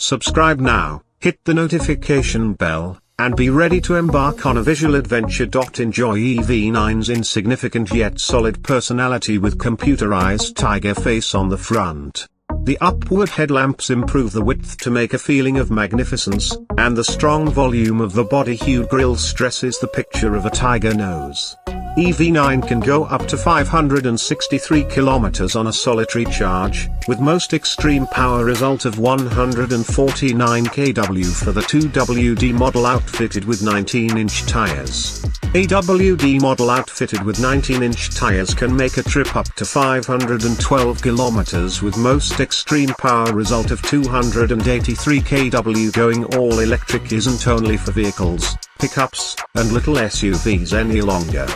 Subscribe now, hit the notification bell, and be ready to embark on a visual adventure. Enjoy EV9's insignificant yet solid personality with computerized tiger face on the front. The upward headlamps improve the width to make a feeling of magnificence, and the strong volume of the body-hued grille stresses the picture of a tiger nose. EV9 can go up to 563 kilometers on a solitary charge, with most extreme power result of 149 kW for the 2WD model outfitted with 19-inch tires. A WD model outfitted with 19-inch tires can make a trip up to 512 kilometers with most extreme power result of 283 kW. Going all electric isn't only for vehicles, pickups, and little SUVs any longer.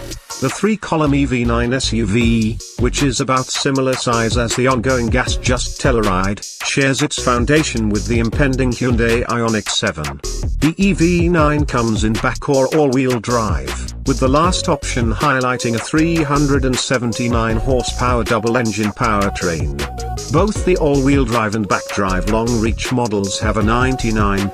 The 3-column EV9 SUV, which is about similar size as the ongoing gas-just Telluride, shares its foundation with the impending Hyundai Ioniq 7. The EV9 comes in back or all-wheel drive, with the last option highlighting a 379 horsepower double-engine powertrain. Both the all-wheel drive and back-drive long-reach models have a 99.8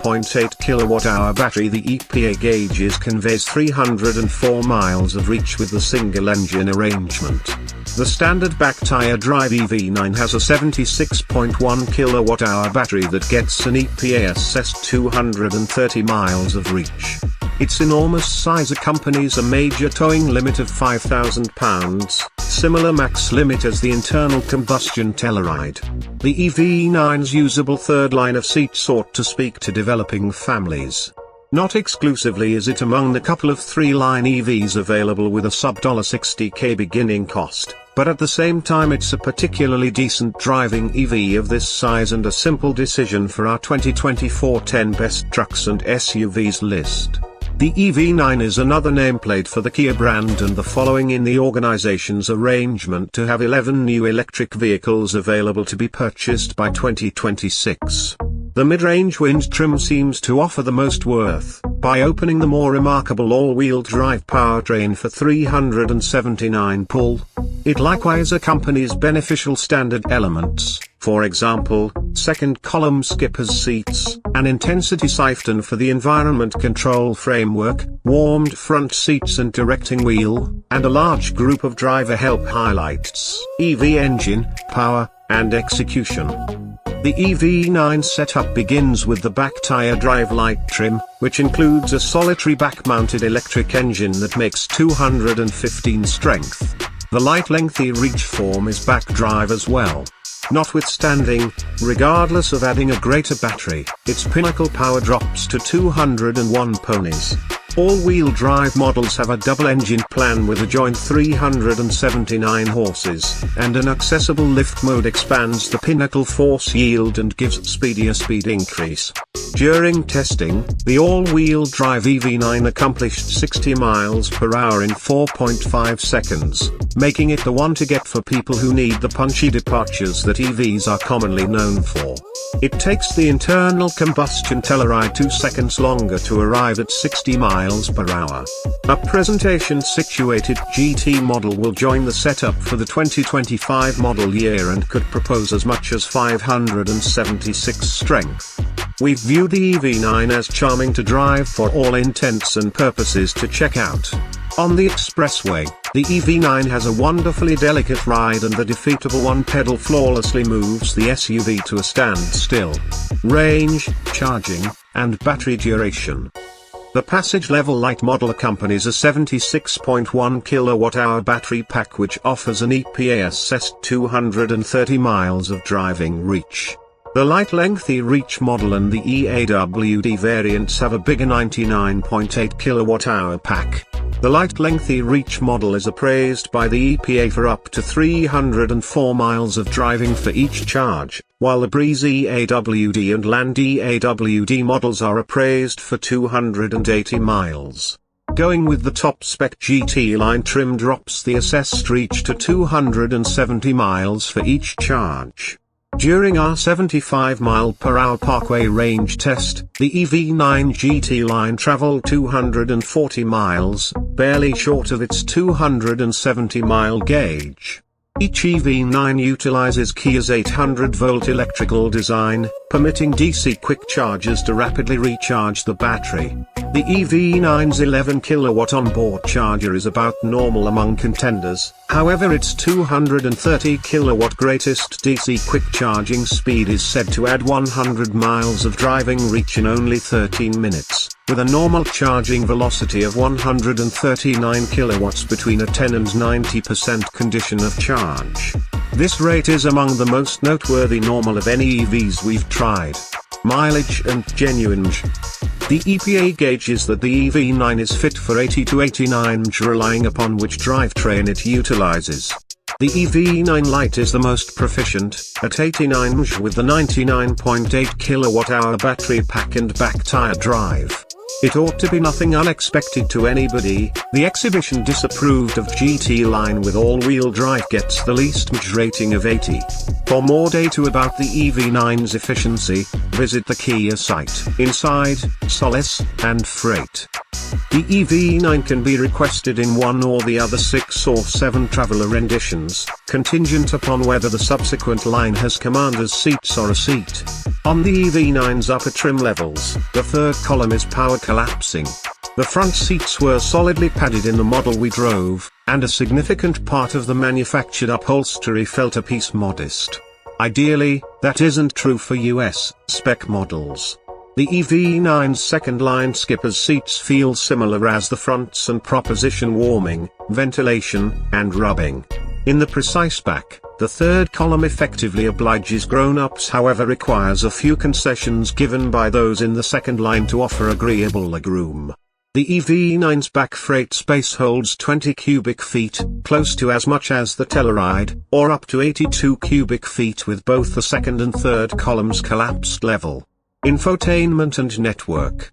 kWh battery. The EPA gauges conveys 304 miles of reach with the single-engine arrangement. The standard back-tire drive EV9 has a 76.1 kWh battery that gets an EPA-assessed 230 miles of reach. Its enormous size accompanies a major towing limit of 5,000 pounds, similar max limit as the internal combustion Telluride. The EV9's usable third line of seats ought to speak to developing families. Not exclusively is it among the couple of 3-line EVs available with a sub $60K beginning cost, but at the same time it's a particularly decent driving EV of this size and a simple decision for our 2024 10 best trucks and SUVs list. The EV9 is another nameplate for the Kia brand and the following in the organization's arrangement to have 11 new electric vehicles available to be purchased by 2026. The mid-range wind trim seems to offer the most worth, by opening the more remarkable all-wheel drive powertrain for 379 pull. It likewise accompanies beneficial standard elements, for example, second column skipper's seats, an intensity siphon for the environment control framework, warmed front seats and directing wheel, and a large group of driver help highlights, EV engine, power, and execution. The EV9 setup begins with the back tire drive light trim, which includes a solitary back-mounted electric engine that makes 215 strength. The light lengthy reach form is back drive as well. Notwithstanding, regardless of adding a greater battery, its pinnacle power drops to 201 ponies. All-wheel drive models have a double-engine plan with a joint 379 horses, and an accessible lift mode expands the pinnacle force yield and gives speedier speed increase. During testing, the all-wheel drive EV9 accomplished 60 miles per hour in 4.5 seconds, making it the one to get for people who need the punchy departures that EVs are commonly known for. It takes the internal combustion Telluride 2 seconds longer to arrive at 60 miles per hour. A presentation-situated GT model will join the setup for the 2025 model year and could propose as much as 576 strength. We view the EV9 as charming to drive for all intents and purposes to check out. On the expressway, the EV9 has a wonderfully delicate ride and the defeatable one pedal flawlessly moves the SUV to a standstill. Range, charging, and battery duration. The passage-level light model accompanies a 76.1 kWh battery pack which offers an EPA-assessed 230 miles of driving reach. The light lengthy reach model and the EAWD variants have a bigger 99.8 kWh pack. The light lengthy reach model is appraised by the EPA for up to 304 miles of driving for each charge, while the Breeze EAWD and Land EAWD models are appraised for 280 miles. Going with the top spec GT line trim drops the assessed reach to 270 miles for each charge. During our 75-mile-per-hour parkway range test, the EV9 GT line traveled 240 miles, barely short of its 270-mile gauge. Each EV9 utilizes Kia's 800-volt electrical design, permitting DC quick chargers to rapidly recharge the battery. The EV9's 11 kW onboard charger is about normal among contenders, however its 230 kW greatest DC quick charging speed is said to add 100 miles of driving reach in only 13 minutes, with a normal charging velocity of 139 kW between a 10 and 90% condition of charge. This rate is among the most noteworthy normal of any EVs we've tried. Mileage and genuinage. The EPA gauges that the EV9 is fit for 80 to 89 mph, relying upon which drivetrain it utilizes. The EV9 Lite is the most proficient, at 89 mph with the 99.8 kWh battery pack and back tire drive. It ought to be nothing unexpected to anybody. The exhibition disapproved of GT line with all-wheel drive gets the least mph rating of 80. For more data about the EV9's efficiency, visit the Kia site. Inside, Solace, and Freight. The EV9 can be requested in one or the other 6 or 7 traveler renditions, contingent upon whether the subsequent line has commander's seats or a seat. On the EV9's upper trim levels, the third column is power collapsing. The front seats were solidly padded in the model we drove, and a significant part of the manufactured upholstery felt a piece modest. Ideally, that isn't true for US spec models. The EV9's second-line skipper's seats feel similar as the fronts and proposition warming, ventilation, and rubbing. In the precise back, the third column effectively obliges grown-ups, however requires a few concessions given by those in the second line to offer agreeable legroom. The EV9's back freight space holds 20 cubic feet, close to as much as the Telluride, or up to 82 cubic feet with both the second and third columns collapsed level. Infotainment and network.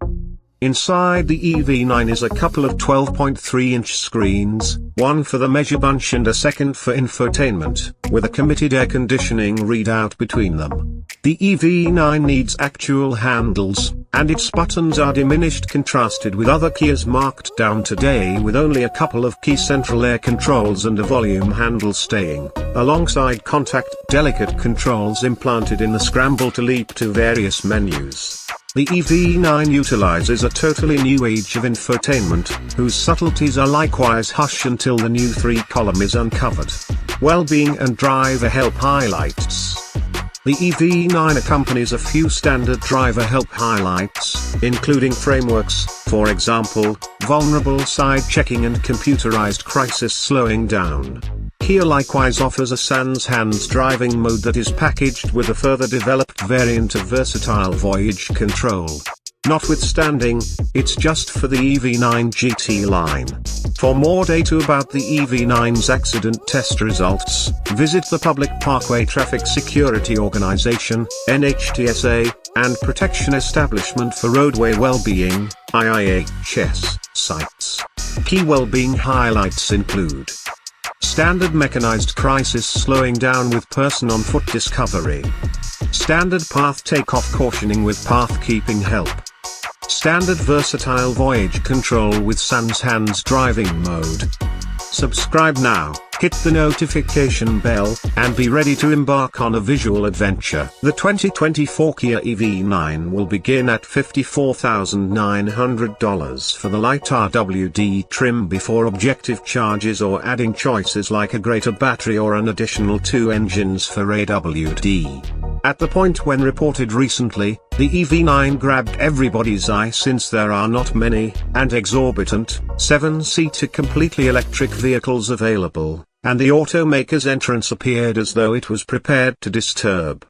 Inside the EV9 is a couple of 12.3-inch screens, one for the measure bunch and a second for infotainment, with a committed air conditioning readout between them. The EV9 needs actual handles, and its buttons are diminished contrasted with other Kias marked down today, with only a couple of key central air controls and a volume handle staying, alongside contact delicate controls implanted in the scramble to leap to various menus. The EV9 utilizes a totally new age of infotainment, whose subtleties are likewise hushed until the new 3-column is uncovered. Well-being and driver help highlights. The EV9 accompanies a few standard driver help highlights, including frameworks, for example, vulnerable side checking and computerized crisis slowing down. Kia likewise offers a sans hands driving mode that is packaged with a further developed variant of versatile voyage control. Notwithstanding, it's just for the EV9 GT line. For more data about the EV9's accident test results, visit the Public Parkway Traffic Security Organization, NHTSA, and Protection Establishment for Roadway Wellbeing, IIHS, sites. Key wellbeing highlights include standard mechanized crisis slowing down with person-on-foot discovery. Standard path takeoff cautioning with path keeping help. Standard versatile voyage control with sans hands driving mode. Subscribe now, hit the notification bell, and be ready to embark on a visual adventure. The 2024 Kia EV9 will begin at $54,900 for the light RWD trim before objective charges or adding choices like a greater battery or an additional 2 engines for AWD. At the point when reported recently, the EV9 grabbed everybody's eye since there are not many, and exorbitant, 7-seater completely electric vehicles available, and the automaker's entrance appeared as though it was prepared to disturb.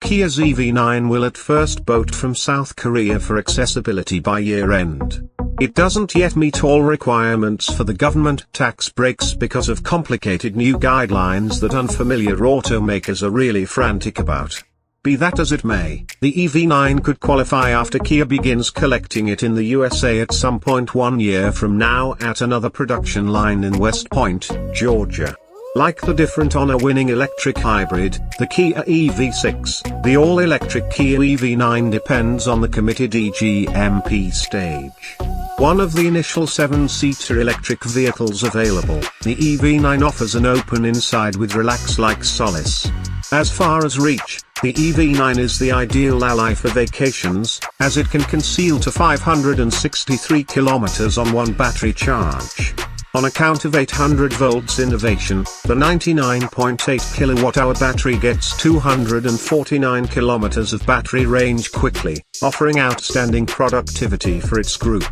Kia's EV9 will at first boat from South Korea for accessibility by year-end. It doesn't yet meet all requirements for the government tax breaks because of complicated new guidelines that unfamiliar automakers are really frantic about. Be that as it may, the EV9 could qualify after Kia begins collecting it in the USA at some point 1 year from now at another production line in West Point, Georgia. Like the different honor-winning electric hybrid, the Kia EV6, the all-electric Kia EV9 depends on the committed EGMP stage. One of the initial 7-seater electric vehicles available, the EV9 offers an open inside with relax-like solace. As far as reach, The EV9 is the ideal ally for vacations, as it can conceal to 563 kilometers on one battery charge. On account of 800 volts innovation, the 99.8 kWh battery gets 249 kilometers of battery range quickly, offering outstanding productivity for its group.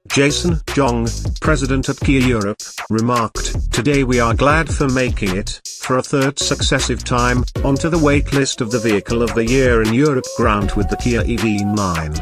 Jason Jong, president at Kia Europe, remarked, "Today we are glad for making it, for a third successive time, onto the waitlist of the Vehicle of the Year in Europe grant with the Kia EV9.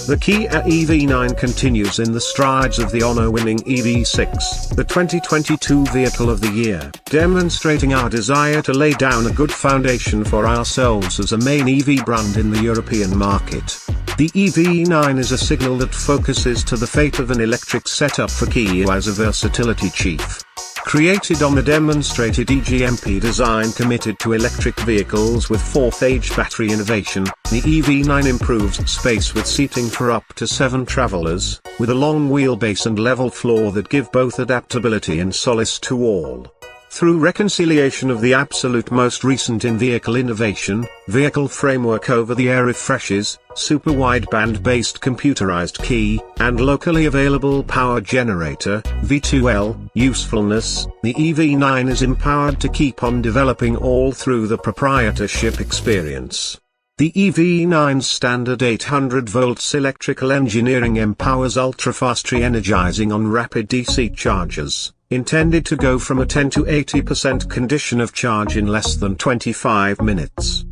The Kia EV9 continues in the strides of the honor-winning EV6, the 2022 Vehicle of the Year, demonstrating our desire to lay down a good foundation for ourselves as a main EV brand in the European market. The EV9 is a signal that focuses to the fate of an electric setup for Kia as a versatility chief. Created on the demonstrated EGMP design committed to electric vehicles with fourth-age battery innovation, the EV9 improves space with seating for up to 7 travelers, with a long wheelbase and level floor that give both adaptability and solace to all. Through reconciliation of the absolute most recent in-vehicle innovation, vehicle framework over-the-air refreshes, super wideband-based computerized key, and locally available power generator, V2L, usefulness, the EV9 is empowered to keep on developing all through the proprietorship experience. The EV9's standard 800 volts electrical engineering empowers ultra-fast re-energizing on rapid DC chargers, intended to go from a 10 to 80% condition of charge in less than 25 minutes.